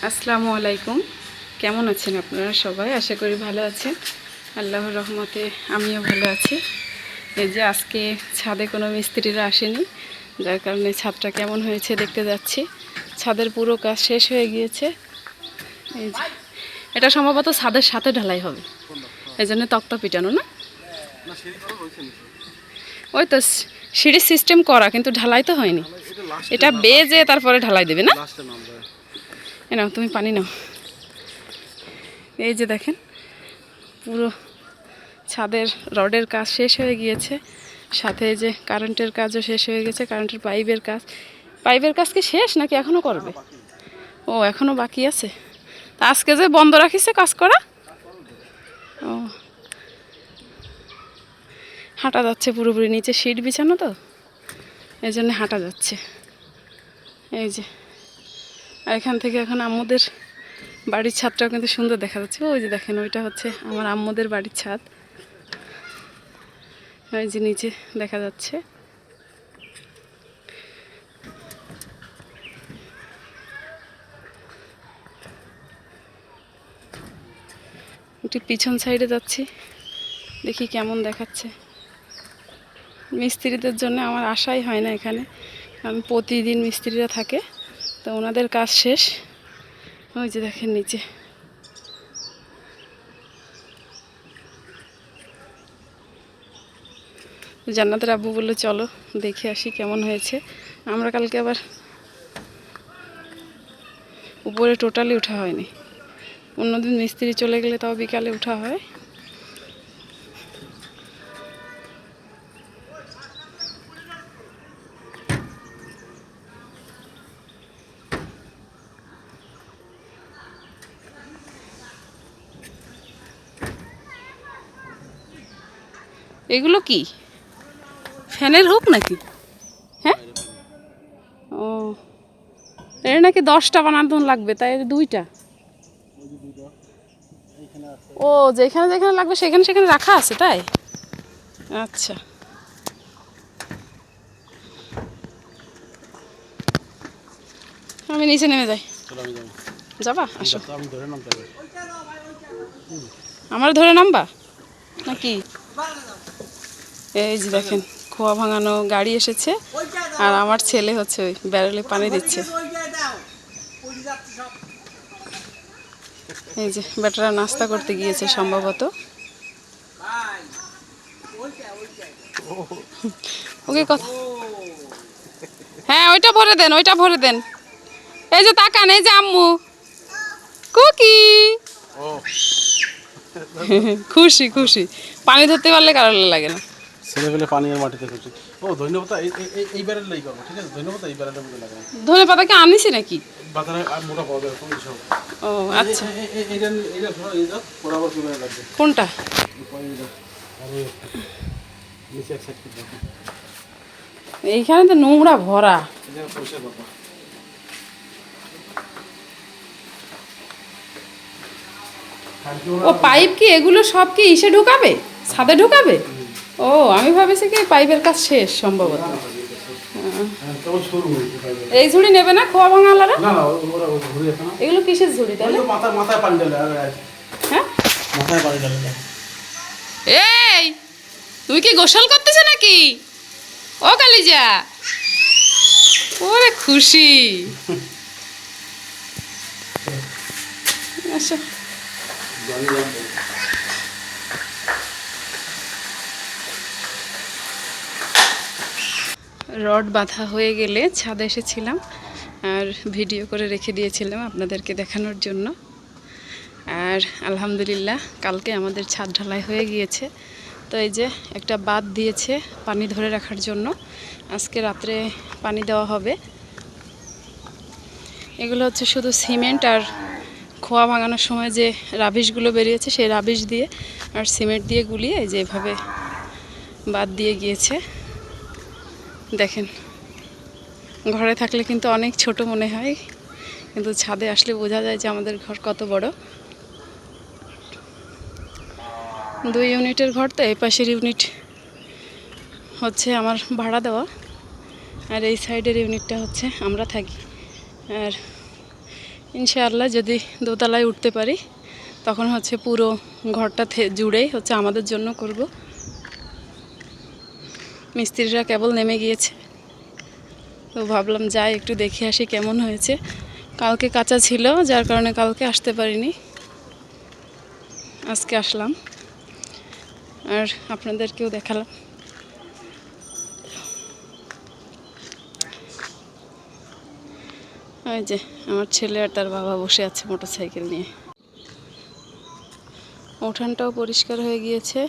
আসসালামু আলাইকুম। কেমন আছেন আপনারা সবাই? আশা করি ভালো আছেন। আল্লাহর রহমতে আমিও ভালো আছি। এই যে আজকে ছাদে কোনো মিস্ত্রিরা আসেনি, যার কারণে ছাদটা কেমন হয়েছে দেখতে যাচ্ছি। ছাদের পুরো কাজ শেষ হয়ে গিয়েছে। এই যে এটা সম্ভবত ছাদের সাথে ঢালাই হবে, এই জন্য তক্তা পিটানো না। ওই তো সিঁড়ির সিস্টেম করা, কিন্তু ঢালাই তো হয়নি। এটা বেজে তারপরে ঢালাই দেবে না। নাও তুমি পানি নাও। এই যে দেখেন পুরো ছাদের রডের কাজ শেষ হয়ে গিয়েছে, সাথে যে কারেন্টের কাজও শেষ হয়ে গেছে। কারেন্টের পাইপের কাজ কি শেষ নাকি এখনও করবে? ও এখনও বাকি আছে। তা আজকে যে বন্ধ রাখিছে কাজ করা। ও হাঁটা যাচ্ছে পুরোপুরি, নিচে সিট বিছানো তো, এই জন্য হাঁটা যাচ্ছে। এই যে আর এখান থেকে এখন আম্মুদের বাড়ির ছাদটাও কিন্তু সুন্দর দেখা যাচ্ছে। ওই যে দেখেন, ওইটা হচ্ছে আমার আম্মুদের বাড়ির ছাদ। ওই যে নিচে দেখা যাচ্ছে। একটু পিছন সাইডে যাচ্ছি, দেখি কেমন দেখাচ্ছে। মিস্ত্রিদের জন্য আমার আশাই হয় না এখানে, কারণ প্রতিদিন মিস্ত্রিরা থাকে, তো ওনাদের কাজ শেষ। ওই যে দেখেন নিচে। জান্নাতের আব্বু বললো চলো দেখে আসি কেমন হয়েছে। আমরা কালকে আবার উপরে টোটালি ওঠা হয়নি, অন্যদিন মিস্ত্রি চলে গেলে তাও বিকালে ওঠা হয়। এগুলো কি ফ্যানের হুক নাকি? হ্যাঁ, ও এর নাকি 10টা বানানো লাগবে, তাই 2টা। ও যেখানে যেখানে লাগবে সেখানে সেখানে রাখা আছে, তাই? আচ্ছা, আমি নিচে নেমে যাই। যাবা? আসো। আমার ধরে নামবা নাকি? এই যে দেখেন খোয়া ভাঙানো গাড়ি এসেছে, আর আমার ছেলে হচ্ছে ওই ব্যারেলে পানি দিচ্ছে। এই যে বেটারা নাস্তা করতে গিয়েছে সম্ভবত। ওকে কথা, হ্যাঁ ওইটা ভরে দেন, ওইটা ভরে দেন। এই যে তাকান, এই যে আম্মু কুকি খুশি খুশি, পানি ধরতে পারলে কারো লাগে না। ছেলেবেলে পানি আর মাটিতে খুশি। ও ধন্যবাদ, এই ব্যারেলটাই করবো, ঠিক আছে? ধন্যবাদ, এই ব্যারেলটা মধ্যে লাগাবো। ধনে পাতা কি আনিছি নাকি? বাজারে আর মোটা পাওয়া যাবে কোন সব। ও আচ্ছা, এইটা ধরো, এই দাও বরাবর চলে লাগবে। কোনটা? নিচে এক সাইড করে দাও। এইখানে তো নোংরা ভরা। এটা পয়সা বাবা। ও পাইপ কি এগুলো সব কি ইসে ঢুকাবে, ছাদে ঢুকাবে? ও আমি ভাবেছি কি পাইপের কাজ শেষ সম্ভবত। এই ঝুড়ি নেবে না খোয়া ভাঙালারা? না না, ওরা ঘুরে যেত না। এগুলো কিসের ঝুড়ি তাহলে? মাথায় পানি ঢালে। হ্যাঁ মাথায় পানি ঢালে। এই তুমি কি গোসল করতেছো নাকি? ও কালিজা, ওরে খুশি। আচ্ছা রড বাঁধা হয়ে গেলে ছাদে এসেছিলাম আর ভিডিও করে রেখে দিয়েছিলাম আপনাদেরকে দেখানোর জন্য। আর আলহামদুলিল্লাহ কালকে আমাদের ছাদ ঢালাই হয়ে গিয়েছে। তো এই যে একটা বাঁধ দিয়েছে পানি ধরে রাখার জন্য, আজকে রাত্রে পানি দেওয়া হবে। এগুলো হচ্ছে শুধু সিমেন্ট আর খোয়া ভাঙানোর সময় যে রাবিশগুলো বেরিয়েছে সেই রাবিশ দিয়ে আর সিমেন্ট দিয়ে গুলিয়ে এই যে এভাবে বাঁধ দিয়ে গিয়েছে। দেখেন ঘরে থাকলে কিন্তু অনেক ছোট মনে হয়, কিন্তু ছাদে আসলে বোঝা যায় যে আমাদের ঘর কত বড়। 2 ইউনিটের ঘর, তো এই পাশের ইউনিট হচ্ছে আমার ভাড়া দেওয়া, আর এই সাইডের ইউনিটটা হচ্ছে আমরা থাকি। আর ইনশাআল্লাহ যদি দোতলায় উঠতে পারি তখন হচ্ছে পুরো ঘরটা জুড়েই হচ্ছে আমাদের জন্য করব। মিস্ত্রিরা কেবল নেমে গিয়েছে, তো ভাবলাম যাই একটু দেখে আসি কেমন হয়েছে। কালকে কাঁচা ছিল, যার কারণে কালকে আসতে পারিনি, আজকে আসলাম আর আপনাদেরকেও দেখালাম। ওই যে আমার ছেলে আর তার বাবা বসে আছে মোটরসাইকেল নিয়ে। উঠানটাও পরিষ্কার হয়ে গিয়েছে,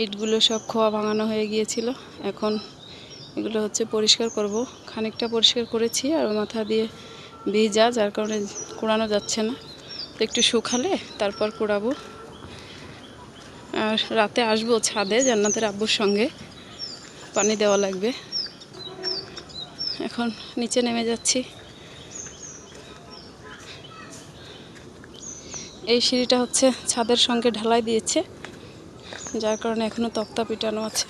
ইটগুলো সব খোয়া ভাঙানো হয়ে গিয়েছিল, এখন এগুলো হচ্ছে পরিষ্কার করব। খানিকটা পরিষ্কার করেছি আর মাথা দিয়ে ভিজা, যার কারণে কুড়ানো যাচ্ছে না, তো একটু শুকালে তারপর কুড়াবো। আর রাতে আসবো ছাদে জান্নাতের আব্বুর সঙ্গে, পানি দেওয়া লাগবে। এখন নিচে নেমে যাচ্ছি। এই সিঁড়িটা হচ্ছে ছাদের সঙ্গে ঢালাই দিয়েছে, যার কারণে এখনও তক্তা পিটানো আছে।